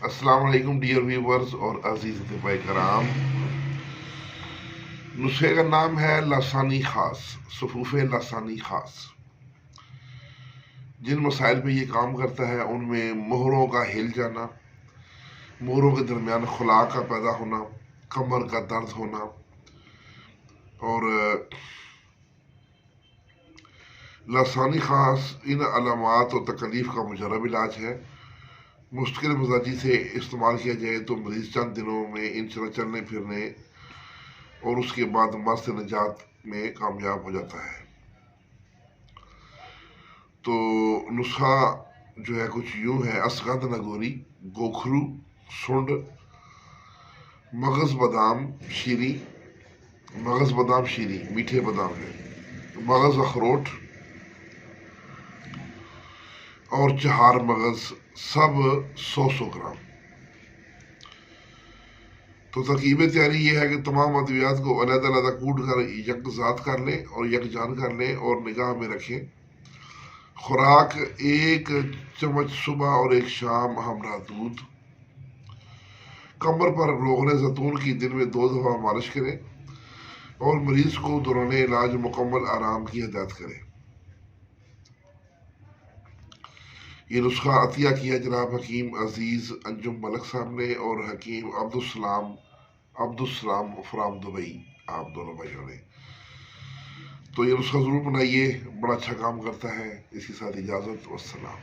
السلام علیکم dear viewers اور عزیز اطباء کرام. نسخے کا نام ہے لسانی خاص، صفوف لسانی خاص. جن مسائل پہ یہ کام کرتا ہے ان میں مہروں کا ہل جانا، مہروں کے درمیان خلا کا پیدا ہونا، کمر کا درد ہونا، اور لسانی خاص ان علامات و تکلیف کا مجرب علاج ہے. مستقل مزاجی سے استعمال کیا جائے تو مریض چند دنوں میں ان سے چلنے پھرنے اور اس کے بعد مرض سے نجات میں کامیاب ہو جاتا ہے. تو نسخہ جو ہے کچھ یوں ہے: اسغند نگوری، گوکھرو، سنڈ، مغز بادام شیری، مغز بادام شیری میٹھے بادام ہے، مغز اخروٹ اور چہار مغز، سب 100 گرام. تو ترکیب تیاری یہ ہے کہ تمام ادویات کو علیحدہ علیحدہ کوٹ کر یکزات کر لیں اور یکجان کر لیں اور نگاہ میں رکھیں. خوراک 1 چمچ صبح اور 1 شام ہمراہ دودھ. کمر پر روغن زیتون کی دن میں 2 دفعہ مالش کریں اور مریض کو دوران علاج مکمل آرام کی ہدایت کریں. یہ نسخہ عطیہ کیا جناب حکیم عزیز انجم ملک صاحب نے اور حکیم عبدالسلام فرام دبئی، آپ دونوں بھائیوں نے. تو یہ نسخہ ضرور بنائیے، بڑا اچھا کام کرتا ہے. اس کے ساتھ اجازت، والسلام.